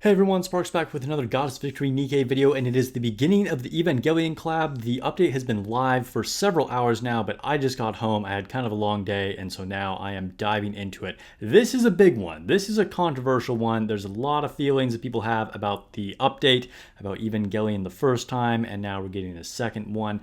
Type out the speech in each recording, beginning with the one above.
Hey everyone, Sparks back with another Goddess Victory Nikke video, and it is the beginning of the Evangelion collab. The update has been live for several hours now, but I just got home. I had kind of a long day, and so now I am diving into it. This is a big one. This is a controversial one. There's a lot of feelings that people have about the update, about Evangelion the first time, and now we're getting a second one.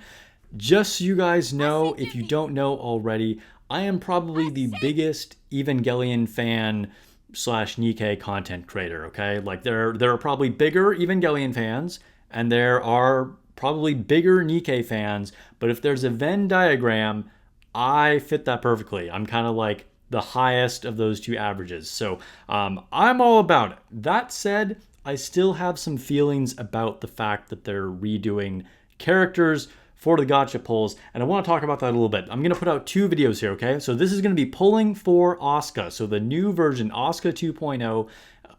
Just so you guys know, if you don't know already, I am probably the biggest Evangelion fan / Nikke content creator, okay? Like there are probably bigger Evangelion fans and there are probably bigger Nikke fans, but if there's a Venn diagram, I fit that perfectly. I'm kind of like the highest of those two averages. So I'm all about it. That said, I still have some feelings about the fact that they're redoing characters for the gotcha polls, and I want to talk about that a little bit. I'm going to put out two videos here, okay? So this is going to be polling for Asuka, so the new version, Asuka 2.0,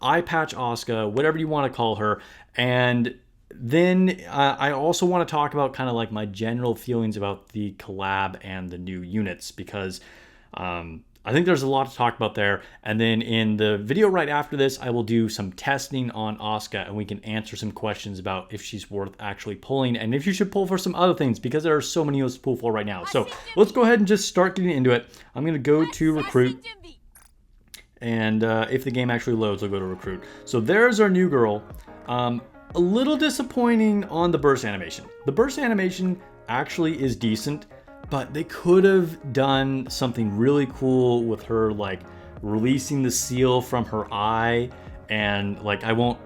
eyepatch Asuka, whatever you want to call her, and then I also want to talk about kind of like my general feelings about the collab and the new units, because I think there's a lot to talk about there. And then in the video right after this, I will do some testing on Asuka and we can answer some questions about if she's worth actually pulling and if you should pull for some other things, because there are so many to pull for right now. So let's go ahead and just start getting into it. I'm going to go to recruit. And if the game actually loads, I'll go to recruit. So there's our new girl. A little disappointing on the burst animation. The burst animation actually is decent, but they could have done something really cool with her, like releasing the seal from her eye, and like I won't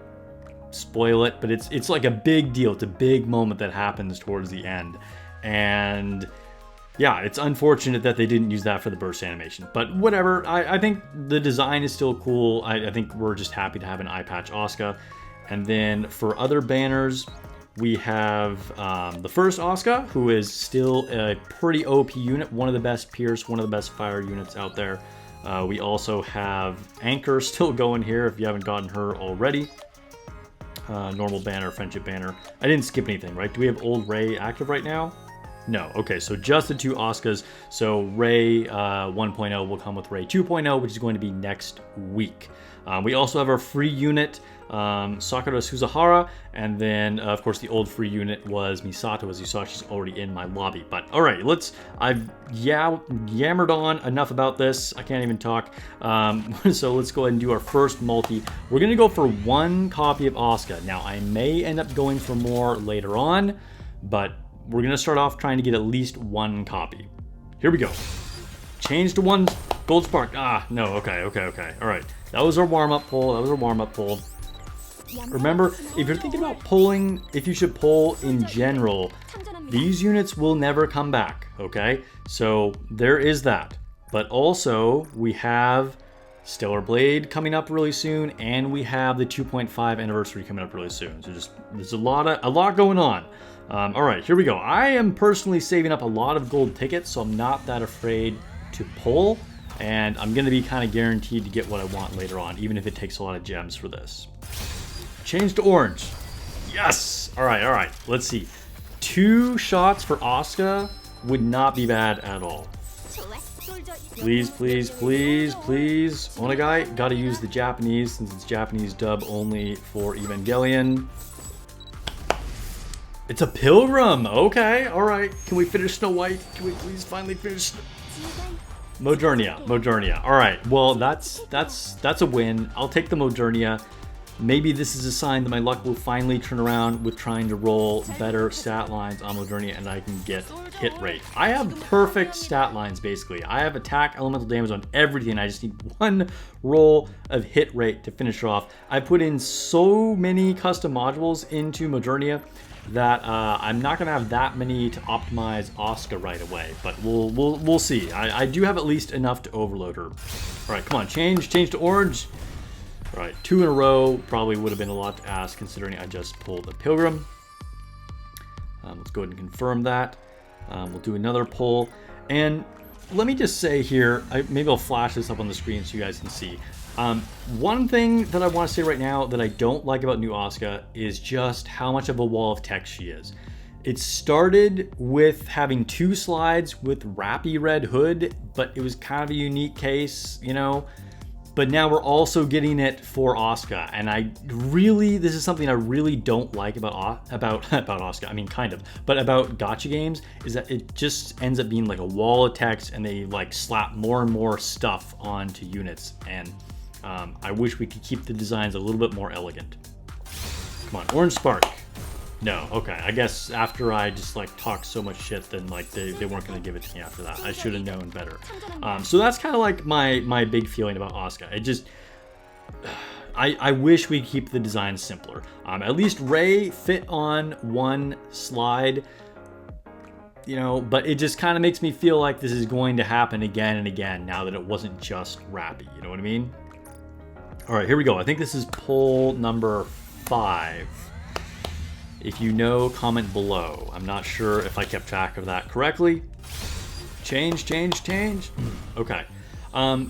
spoil it, but it's like a big deal. It's a big moment that happens towards the end, and yeah, it's unfortunate that they didn't use that for the burst animation, but whatever. I think the design is still cool. I think we're just happy to have an eye patch Asuka. And then for other banners, we have the first Asuka, who is still a pretty OP unit, one of the best Pierce, one of the best fire units out there. We also have Anchor still going here if you haven't gotten her already. Normal banner, friendship banner. I didn't skip anything, right? Do we have old Ray active right now? No. Okay, so just the two Asukas. So Ray 1.0 will come with Ray 2.0, which is going to be next week. We also have our free unit, Sakura Suzahara, and then of course the old free unit was Misato. As you saw, she's already in my lobby. But all right, I've yammered on enough about this. I can't even talk. So let's go ahead and do our first multi. We're gonna go for one copy of Asuka. Now I may end up going for more later on, but we're gonna start off trying to get at least one copy. Here we go. Change to one gold spark. No, okay. All right. That was our warm-up pull. Remember, if you're thinking about pulling, if you should pull in general, these units will never come back, okay? So there is that. But also, we have Stellar Blade coming up really soon, and we have the 2.5 anniversary coming up really soon. So there's a lot going on. All right, here we go. I am personally saving up a lot of gold tickets, so I'm not that afraid to pull. And I'm going to be kind of guaranteed to get what I want later on, even if it takes a lot of gems for this. Change to orange. Yes! All right. Let's see. 2 shots for Asuka would not be bad at all. Please. Onegai, gotta use the Japanese since it's Japanese dub only for Evangelion. It's a pilgrim. Okay, all right. Can we finish Snow White? Can we please finally finish Modernia. All right. Well, that's a win. I'll take the Modernia. Maybe this is a sign that my luck will finally turn around with trying to roll better stat lines on Modernia and I can get hit rate. I have perfect stat lines basically. I have attack, elemental damage on everything. I just need one roll of hit rate to finish her off. I put in so many custom modules into Modernia that I'm not gonna have that many to optimize Asuka right away, but we'll see. I do have at least enough to overload her. All right, come on, change to orange. All right, 2 in a row probably would have been a lot to ask considering I just pulled a pilgrim. Let's go ahead and confirm that. We'll do another pull, and let me just say here, maybe I'll flash this up on the screen so you guys can see. One thing that I want to say right now that I don't like about new Asuka is just how much of a wall of text she is. It started with having 2 slides with Rappy Red Hood, but it was kind of a unique case, you know. but now we're also getting it for Asuka, and this is something I really don't like about Asuka. I mean, kind of, but about gacha games is that it just ends up being like a wall of text, and they like slap more and more stuff onto units, and I wish we could keep the designs a little bit more elegant. Come on, Orange Spark. No, okay. I guess after I just like talked so much shit, then like they weren't gonna give it to me after that. I should have known better. So that's kind of like my big feeling about Asuka. It just, I wish we keep the design simpler. At least Rei fit on one slide, you know, but it just kind of makes me feel like this is going to happen again and again now that it wasn't just Rappy. You know what I mean? All right, here we go. I think this is poll number 5. If you know, comment below. I'm not sure if I kept track of that correctly. Change. Okay.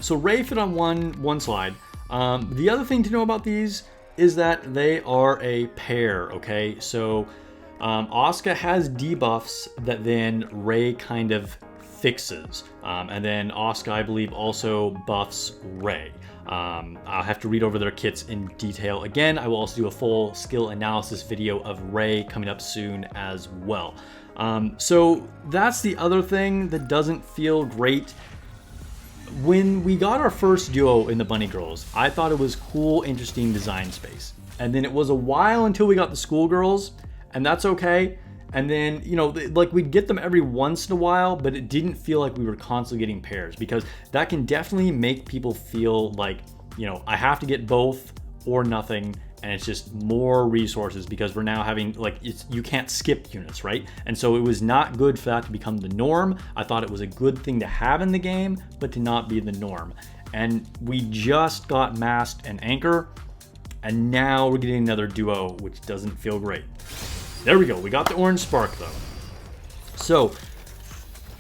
So Rei fit on one slide. The other thing to know about these is that they are a pair, okay? So Asuka has debuffs that then Rei kind of fixes. And then Asuka, I believe, also buffs Rei. I'll have to read over their kits in detail. Again, I will also do a full skill analysis video of Rei coming up soon as well. So that's the other thing that doesn't feel great. When we got our first duo in the Bunny Girls, I thought it was cool, interesting design space. And then it was a while until we got the Schoolgirls, and that's okay. And then, you know, like we'd get them every once in a while, but it didn't feel like we were constantly getting pairs, because that can definitely make people feel like, you know, I have to get both or nothing, and it's just more resources because we're now having, like, you can't skip units, right? And so it was not good for that to become the norm. I thought it was a good thing to have in the game, but to not be the norm. And we just got Masked and Anchor, and now we're getting another duo, which doesn't feel great. There we go. We got the Orange Spark, though. So,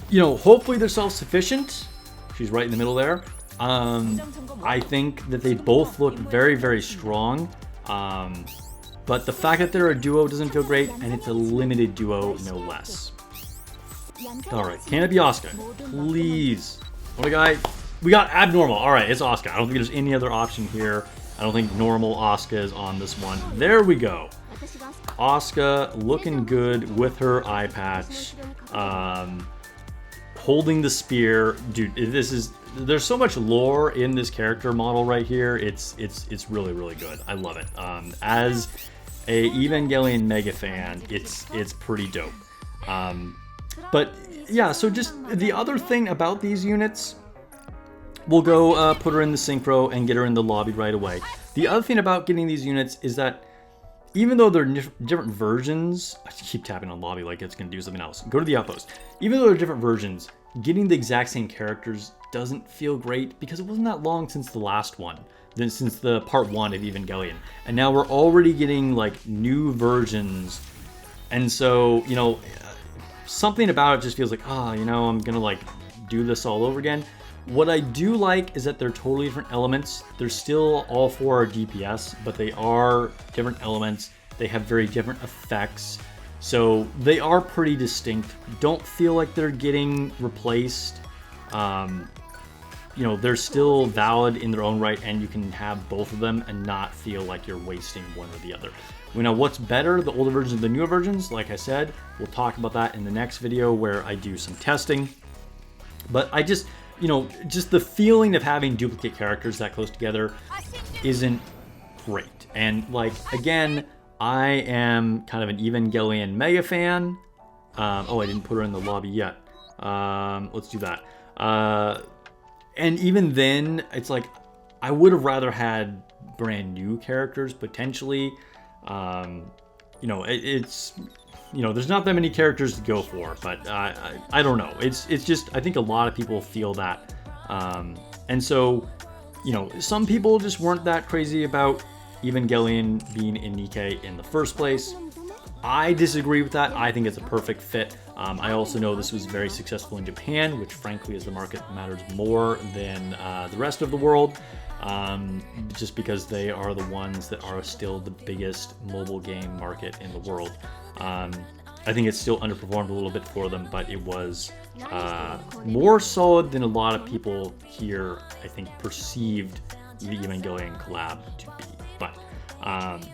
you know, hopefully they're self-sufficient. She's right in the middle there. I think that they both look very, very strong. But the fact that they're a duo doesn't feel great, and it's a limited duo, no less. All right, can it be Asuka? Please. What a guy. We got Abnormal. All right, it's Asuka. I don't think there's any other option here. I don't think normal Asuka is on this one. There we go. Asuka looking good with her eye patch, holding the spear. Dude, there's so much lore in this character model right here. It's really, really good. I love it. As a Evangelion mega fan, it's pretty dope. But yeah, so just the other thing about these units, we'll go put her in the synchro and get her in the lobby right away. The other thing about getting these units is that even though they're different versions, I keep tapping on lobby like it's going to do something else. Go to the outpost. Even though they're different versions, getting the exact same characters doesn't feel great because it wasn't that long since the last one, since the part 1 of Evangelion. And now we're already getting like new versions. And so, you know, something about it just feels like, you know, I'm going to like do this all over again. What I do like is that they're totally different elements. They're still all 4 are DPS, but they are different elements. They have very different effects. So they are pretty distinct. Don't feel like they're getting replaced. You know, they're still valid in their own right, and you can have both of them and not feel like you're wasting one or the other. We know what's better, the older versions or the newer versions. Like I said, we'll talk about that in the next video where I do some testing. But I just, you know, just the feeling of having duplicate characters that close together isn't great. And like, again, I am kind of an Evangelion mega fan. Oh, I didn't put her in the lobby yet. Let's do that. And even then, it's like, I would have rather had brand new characters, potentially. You know, it's, you know, there's not that many characters to go for, but I don't know. It's just, I think a lot of people feel that. And so, you know, some people just weren't that crazy about Evangelion being in Nikke in the first place. I disagree with that. I think it's a perfect fit. I also know this was very successful in Japan, which frankly is the market that matters more than the rest of the world. Just because they are the ones that are still the biggest mobile game market in the world. I think it's still underperformed a little bit for them, but it was more solid than a lot of people here, I think, perceived the Evangelion collab to be. But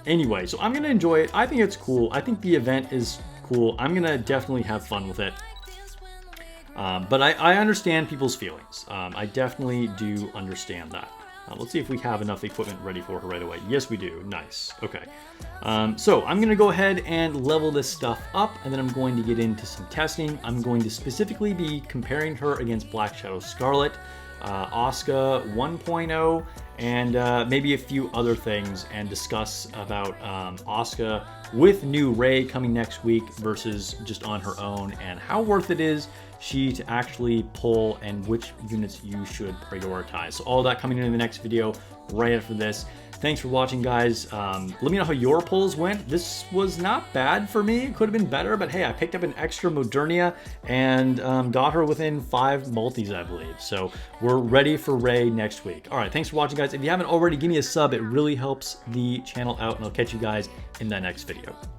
anyway, so I'm going to enjoy it. I think it's cool. I think the event is cool. I'm going to definitely have fun with it. But I understand people's feelings. I definitely do understand that. Let's see if we have enough equipment ready for her right away. Yes, we do. Nice. Okay. So I'm going to go ahead and level this stuff up, and then I'm going to get into some testing. I'm going to specifically be comparing her against Black Shadow Scarlet, Asuka 1.0, and maybe a few other things, and discuss about Asuka with new Ray coming next week versus just on her own, and how worth it is she to actually pull and which units you should prioritize. So all that coming in the next video right after this. Thanks for watching, guys. Let me know how your pulls went. This was not bad for me. It could have been better, but hey, I picked up an extra Modernia and got her within 5 multis, I believe. So we're ready for Ray next week. All right, thanks for watching, guys. If you haven't already, give me a sub. It really helps the channel out, and I'll catch you guys in that next video.